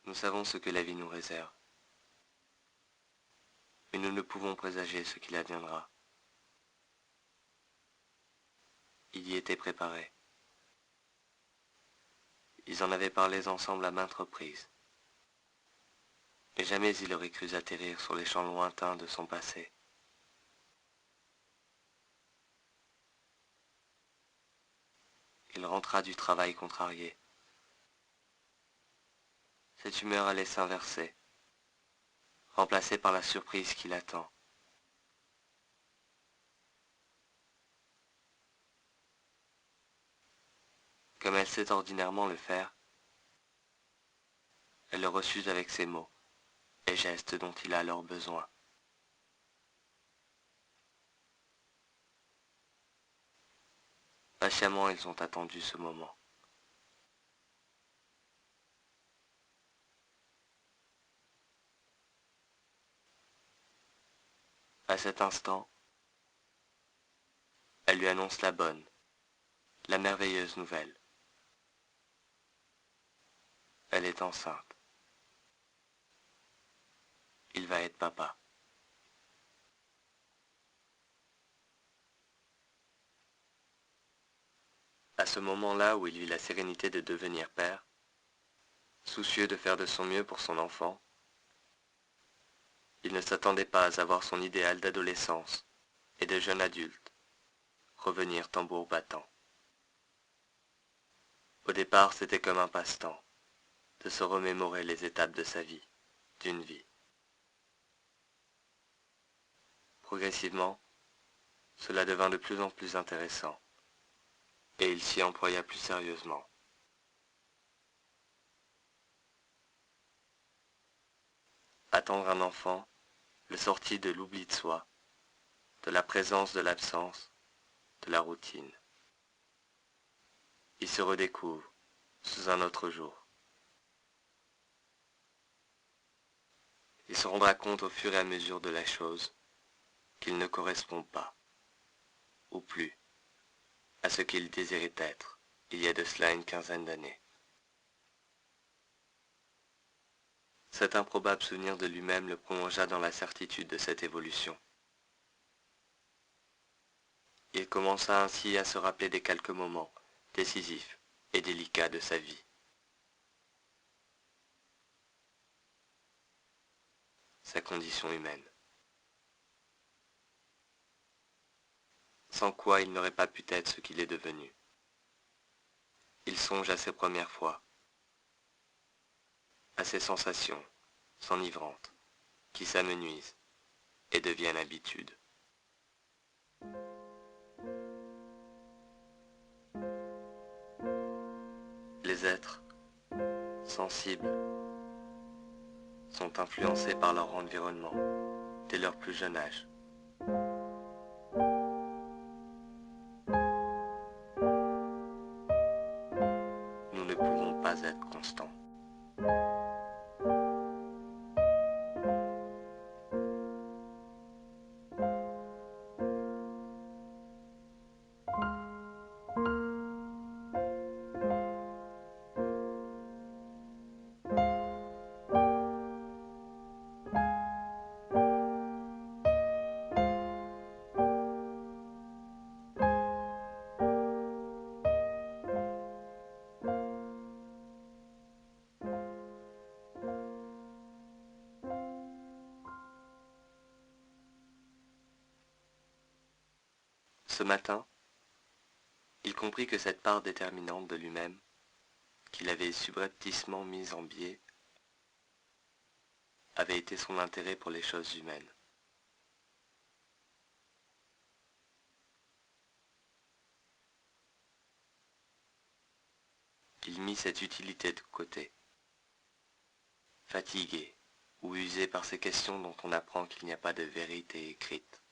Nous savons ce que la vie nous réserve, mais nous ne pouvons présager ce qu'il adviendra. Il y était préparé. Ils en avaient parlé ensemble à maintes reprises, et jamais il aurait cru atterrir sur les champs lointains de son passé. Il rentra du travail contrarié. Cette humeur allait s'inverser, remplacée par la surprise qui l'attend. Comme elle sait ordinairement le faire, elle le refuse avec ses mots et gestes dont il a alors besoin. Patiemment, ils ont attendu ce moment. À cet instant, elle lui annonce la bonne, la merveilleuse nouvelle. Elle est enceinte. Il va être papa. À ce moment-là où il vit la sérénité de devenir père, soucieux de faire de son mieux pour son enfant, il ne s'attendait pas à voir son idéal d'adolescence et de jeune adulte revenir tambour battant. Au départ, c'était comme un passe-temps, de se remémorer les étapes de sa vie, d'une vie. Progressivement, cela devint de plus en plus intéressant, et il s'y employa plus sérieusement. Attendre un enfant le sortit de l'oubli de soi, de la présence de l'absence, de la routine. Il se redécouvre sous un autre jour. Il se rendra compte au fur et à mesure de la chose qu'il ne correspond pas, ou plus, à ce qu'il désirait être il y a de cela une quinzaine d'années. Cet improbable souvenir de lui-même le prolongea dans la certitude de cette évolution. Il commença ainsi à se rappeler des quelques moments décisifs et délicats de sa vie. Sa condition humaine. Sans quoi il n'aurait pas pu être ce qu'il est devenu. Il songe à ses premières fois, à ces sensations, s'enivrantes, qui s'amenuisent et deviennent habitude. Les êtres, sensibles, sont influencés par leur environnement dès leur plus jeune âge. Nous ne pouvons pas être constants. Ce matin, il comprit que cette part déterminante de lui-même, qu'il avait subrepticement mise en biais, avait été son intérêt pour les choses humaines. Il mit cette utilité de côté, fatigué ou usé par ces questions dont on apprend qu'il n'y a pas de vérité écrite.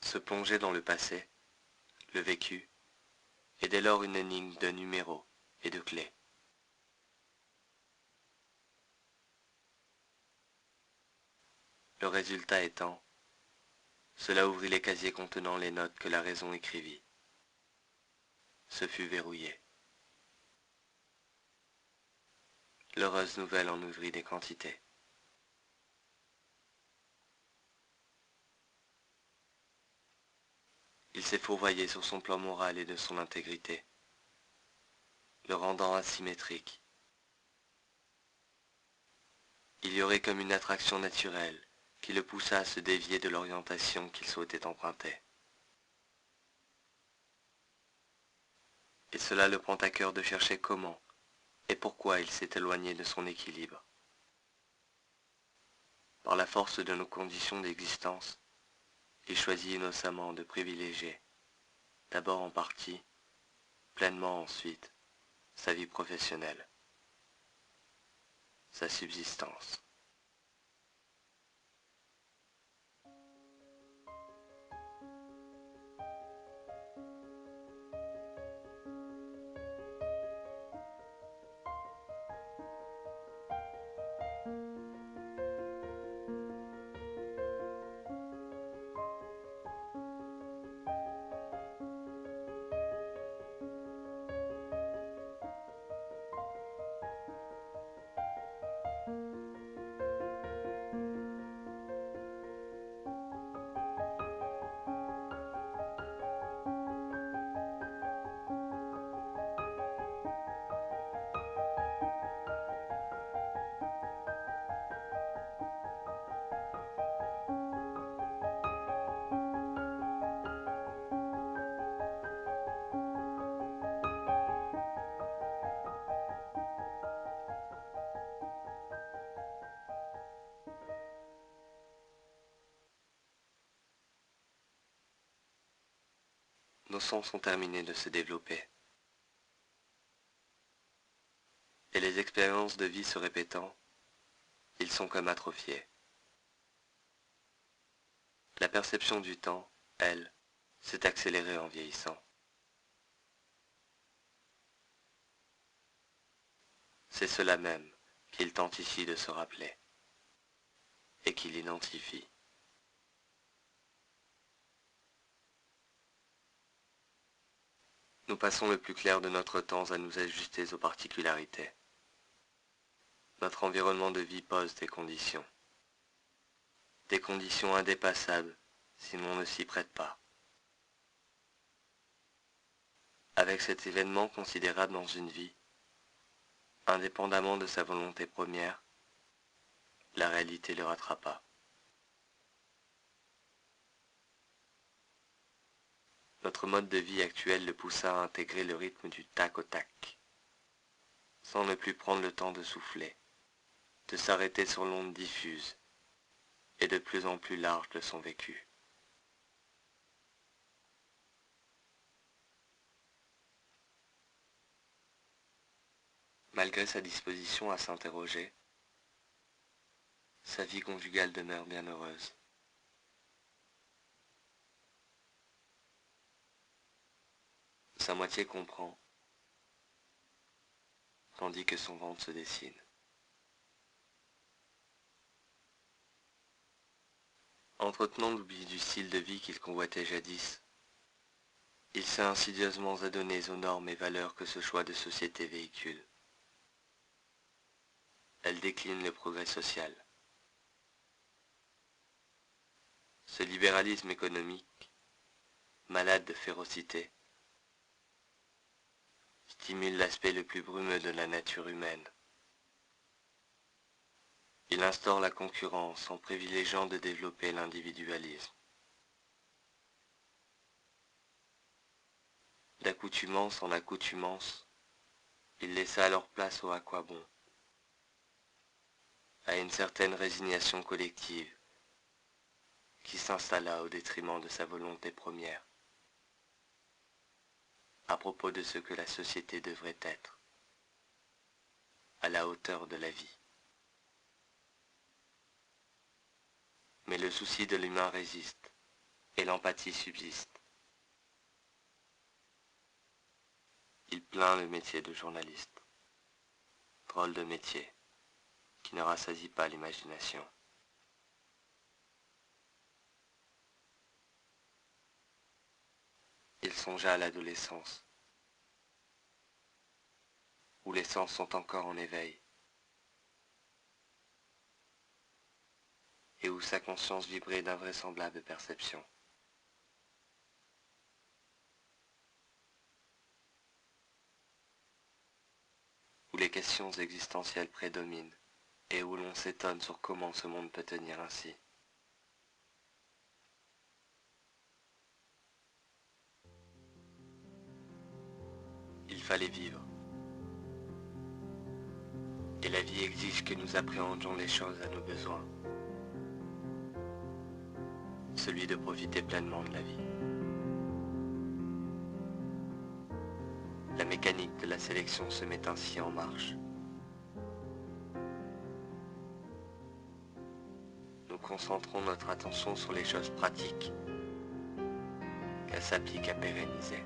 Se plonger dans le passé, le vécu, est dès lors une énigme de numéros et de clés. Le résultat étant, cela ouvrit les casiers contenant les notes que la raison écrivit. Ce fut verrouillé. L'heureuse nouvelle en ouvrit des quantités. Il s'est fourvoyé sur son plan moral et de son intégrité, le rendant asymétrique. Il y aurait comme une attraction naturelle qui le poussa à se dévier de l'orientation qu'il souhaitait emprunter. Et cela le prend à cœur de chercher comment et pourquoi il s'est éloigné de son équilibre. Par la force de nos conditions d'existence, il choisit innocemment de privilégier, d'abord en partie, pleinement ensuite, sa vie professionnelle, sa subsistance. Nos sens sont terminés de se développer, et les expériences de vie se répétant, ils sont comme atrophiés. La perception du temps, elle, s'est accélérée en vieillissant. C'est cela même qu'il tente ici de se rappeler, et qu'il identifie. Nous passons le plus clair de notre temps à nous ajuster aux particularités. Notre environnement de vie pose des conditions indépassables si l'on ne s'y prête pas. Avec cet événement considérable dans une vie, indépendamment de sa volonté première, la réalité le rattrapa. Notre mode de vie actuel le poussa à intégrer le rythme du tac au tac, sans ne plus prendre le temps de souffler, de s'arrêter sur l'onde diffuse et de plus en plus large de son vécu. Malgré sa disposition à s'interroger, sa vie conjugale demeure bien heureuse. Sa moitié comprend, tandis que son ventre se dessine. Entretenant l'oubli du style de vie qu'il convoitait jadis, il s'est insidieusement adonné aux normes et valeurs que ce choix de société véhicule. Elle décline le progrès social. Ce libéralisme économique, malade de férocité, stimule l'aspect le plus brumeux de la nature humaine. Il instaure la concurrence en privilégiant de développer l'individualisme. D'accoutumance en accoutumance, il laissa alors place au à quoi bon, à une certaine résignation collective qui s'installa au détriment de sa volonté première, à propos de ce que la société devrait être, à la hauteur de la vie. Mais le souci de l'humain résiste, et l'empathie subsiste. Il plaint le métier de journaliste. Drôle de métier, qui ne rassasie pas l'imagination. Il songea à l'adolescence, où les sens sont encore en éveil, et où sa conscience vibrait d'invraisemblables perceptions. Où les questions existentielles prédominent, et où l'on s'étonne sur comment ce monde peut tenir ainsi. Il fallait vivre. Et la vie exige que nous appréhendions les choses à nos besoins. Celui de profiter pleinement de la vie. La mécanique de la sélection se met ainsi en marche. Nous concentrons notre attention sur les choses pratiques qu'elle s'applique à pérenniser.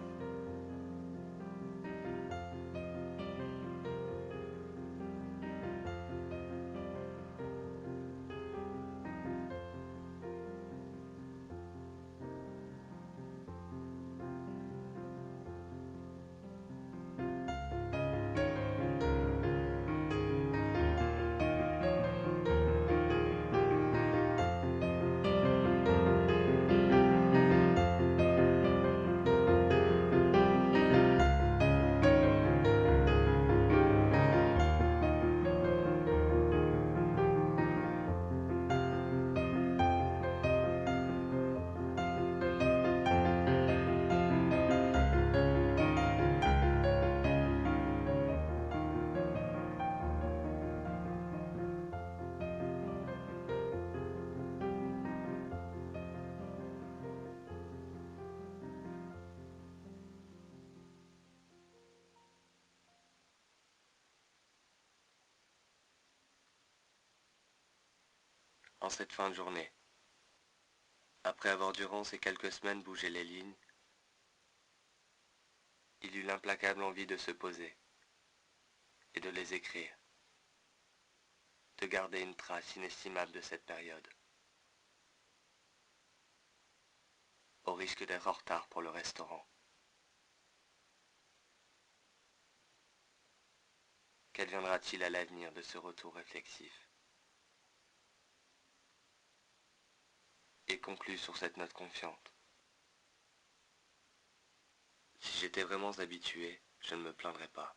En cette fin de journée, après avoir durant ces quelques semaines bougé les lignes, il eut l'implacable envie de se poser et de les écrire, de garder une trace inestimable de cette période, au risque d'être en retard pour le restaurant. Qu'adviendra-t-il à l'avenir de ce retour réflexif? Et conclut sur cette note confiante. Si j'étais vraiment habitué, je ne me plaindrais pas.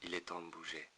Il est temps de bouger.